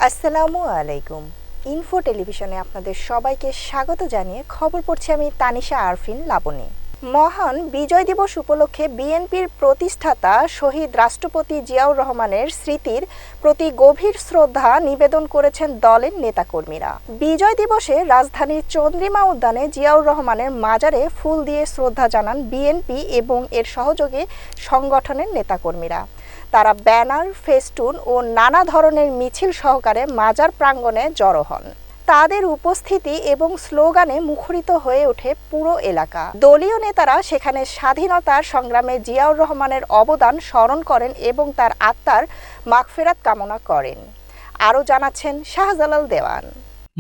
আসসালামু আলাইকুম। ইনফো টেলিভিশনে আপনাদের সবাইকে স্বাগত জানিয়ে খবর পড়ছি আমি তানিশা আরফিন লাবণী। মহান বিজয় দিবস উপলক্ষে বিএনপির প্রতিষ্ঠাতা শহীদ রাষ্ট্রপতি জিয়াউর রহমানের স্মৃতির প্রতি গভীর শ্রদ্ধা নিবেদন করেছেন দলের নেতাকর্মীরা। বিজয় দিবসে রাজধানীর চন্দ্রিমা উদ্যানে জিয়াউর রহমানের মাজারে ফুল দিয়ে শ্রদ্ধা জানান বিএনপি এবং এর সহযোগী সংগঠনের নেতাকর্মীরা। তারা ব্যানার, ফেস্টুন ও নানা ধরনের মিছিল সহকারে মাজার প্রাঙ্গণে জড়ো হন। তাদের উপস্থিতি এবং স্লোগানে মুখরিত হয়ে ওঠে পুরো এলাকা। দলীয় নেতারা সেখানে স্বাধীনতার সংগ্রামে জিয়াউর রহমানের অবদান স্মরণ করেন এবং তার আত্মার মাগফিরাত কামনা করেন। আরও জানাচ্ছেন শাহজালাল দেওয়ান।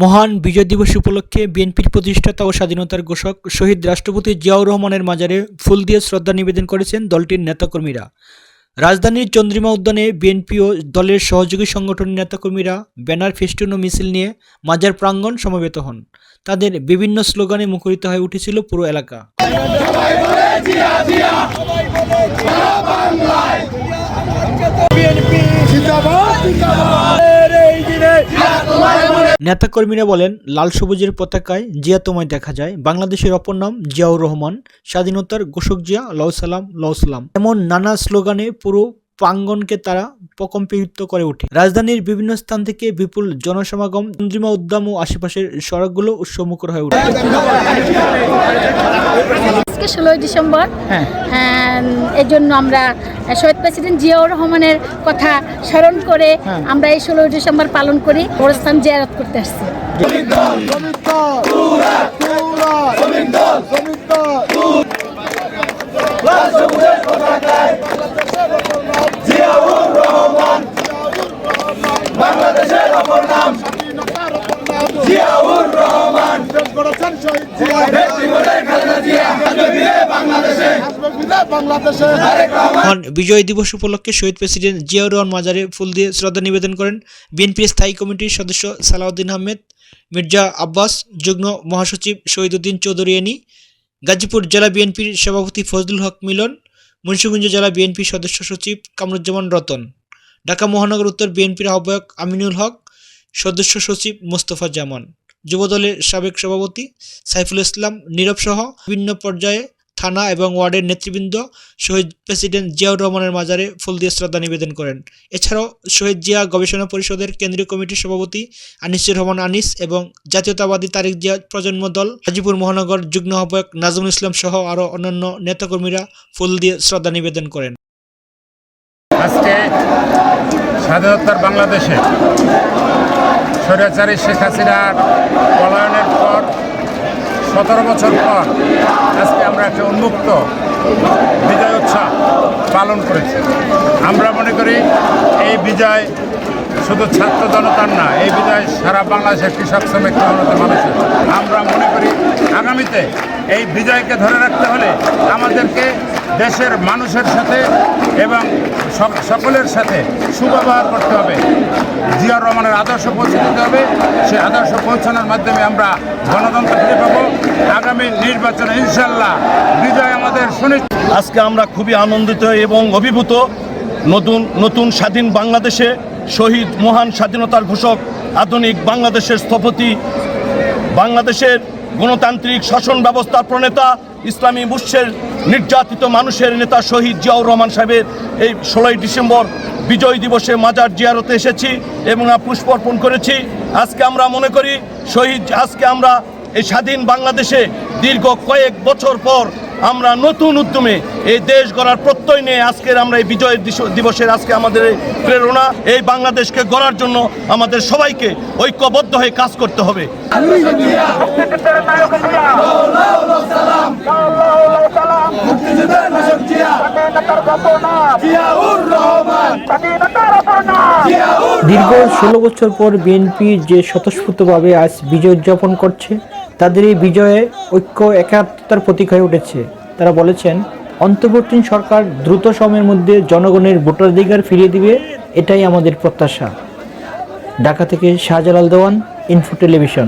মহান বিজয় দিবস উপলক্ষে বিএনপির প্রতিষ্ঠাতা ও স্বাধীনতার ঘোষক শহীদ রাষ্ট্রপতি জিয়াউর রহমানের মাজারে ফুল দিয়ে শ্রদ্ধা নিবেদন করেছেন দলটির নেতাকর্মীরা। রাজধানীর চন্দ্রিমা উদ্যানে বিএনপি ও দলের সহযোগী সংগঠনের নেতাকর্মীরা ব্যানার, ফেস্টুন ও মিছিল নিয়ে মাজার প্রাঙ্গণ সমবেত হন। তাদের বিভিন্ন স্লোগানে মুখরিত হয়ে উঠেছিল পুরো এলাকা। নেতাকর্মীরা বলেন, লাল সবুজের পতাকায় জিয়া তোমায় দেখা যায়, বাংলাদেশের অপর নাম জিয়াউর রহমান, স্বাধীনতার ঘোষক জিয়া, লাউ সালাম লাউ সালাম। এমন নানা স্লোগানে পুরো প্রাঙ্গণকে তারা প্রকম্পিত করে ওঠে। রাজধানীর বিভিন্ন স্থান থেকে বিপুল জনসমাগম, চন্দ্রিমা উদ্যান ও আশেপাশের সড়কগুলো উৎসবমুখর হয়ে ওঠে। 16 ডিসেম্বর, এই জন্য আমরা শহীদ প্রেসিডেন্ট জিয়াউর রহমানের কথা স্মরণ করে আমরা এই 16 ডিসেম্বর পালন করি। গোরস্থান জিয়ারত করতে আসছি। বিজয় দিবস উপলক্ষে শহীদ প্রেসিডেন্ট জিয়াউর রহমান মাজারে ফুল দিয়ে শ্রদ্ধা নিবেদন করেন বিএনপির স্থায়ী কমিটির সদস্য সালাউদ্দিন আহমেদ, মির্জা আব্বাস, যুগ্ম মহাসচিব শহীদউদ্দিন চৌধুরী, গাজীপুর জেলা বিএনপির সভাপতি ফজলুল হক মিলন, মুন্সিগঞ্জ জেলা বিএনপির সদস্য সচিব কামরুজ্জামান রতন, ঢাকা মহানগর উত্তর বিএনপির আহ্বায়ক আমিনুল হক, সদস্য সচিব মোস্তফা জামান, যুবদলের সাবেক সভাপতি সাইফুল ইসলাম নীরব সহ বিভিন্ন পর্যায়ে থানা এবং ওয়ার্ডের নেতৃবৃন্দ শহীদ প্রেসিডেন্ট জিয়াউর রহমানের মাজারে ফুল দিয়ে শ্রদ্ধা নিবেদন করেন। এছাড়াও শহীদ জিয়া গবেষণা পরিষদের কেন্দ্রীয় কমিটির সভাপতি আনিসুর রহমান আনিস এবং জাতীয়তাবাদী তারেক জিয়া প্রজন্ম দল গাজীপুর মহানগর যুগ্ম আহ্বায়ক নাজমুল ইসলাম সহ আরও অন্যান্য নেতাকর্মীরা ফুল দিয়ে শ্রদ্ধা নিবেদন করেন। আজকে স্বাধীনতার বাংলাদেশে স্বৈরাচারী শেখ হাসিনার পলায়নের পর 17 বছর পর আজকে আমরা একটা উন্মুক্ত বিজয় উৎসব পালন করেছি। আমরা মনে করি এই বিজয় শুধু ছাত্র জনতার না, এই বিজয় সারা বাংলাদেশের কৃষক, শ্রমিক, মানুষের। আমরা মনে করি আগামীতে এই বিজয়কে ধরে রাখতে হলে আমাদেরকে দেশের মানুষের সাথে এবং সকলের সাথে সুব্যবহার করতে হবে। জিয়াউর রহমানের আদর্শ পৌঁছে দিতে হবে। সেই আদর্শ পৌঁছানোর মাধ্যমে আমরা গণতন্ত্র ফিরে পাবো। আগামী নির্বাচনে ইনশাল্লাহ বিজয় আমাদের সুনিশ্চিত। আজকে আমরা খুবই আনন্দিত এবং অভিভূত। নতুন স্বাধীন বাংলাদেশে শহীদ মহান স্বাধীনতার ঘোষক, আধুনিক বাংলাদেশের স্থপতি, বাংলাদেশের গণতান্ত্রিক শাসন ব্যবস্থার প্রণেতা, ইসলামী বিশ্বের নির্যাতিত মানুষের নেতা শহীদ জিয়াউর রহমান সাহেবের এই 16 ডিসেম্বর বিজয় দিবসে মাজার জিয়ারতে এসেছি এবং পুষ্প অর্পণ করেছি। আজকে আমরা মনে করি আজকে আমরা এই স্বাধীন বাংলাদেশে দীর্ঘ কয়েক বছর পর আমরা নতুন উদ্যমে এই দেশ গড়ার প্রত্যয় নিয়ে আজকের আমরা এই বিজয় দিবসের আজকে আমাদের এই প্রেরণা, এই বাংলাদেশকে গড়ার জন্য আমাদের সবাইকে ঐক্যবদ্ধ হয়ে কাজ করতে হবে। দীর্ঘ 16 বছর পর বিএনপি যে স্বতঃস্ফূর্তভাবে আজ বিজয় উদযাপন করছে, তাদের এই বিজয়ে ঐক্য একাত্মতার প্রতীক হয়ে উঠেছে। তারা বলেছেন, অন্তর্বর্তী সরকার দ্রুত সময়ের মধ্যে জনগণের ভোটাধিকার ফিরিয়ে দিবে, এটাই আমাদের প্রত্যাশা। ঢাকা থেকে শাহজালাল দেওয়ান, ইনফো টেলিভিশন।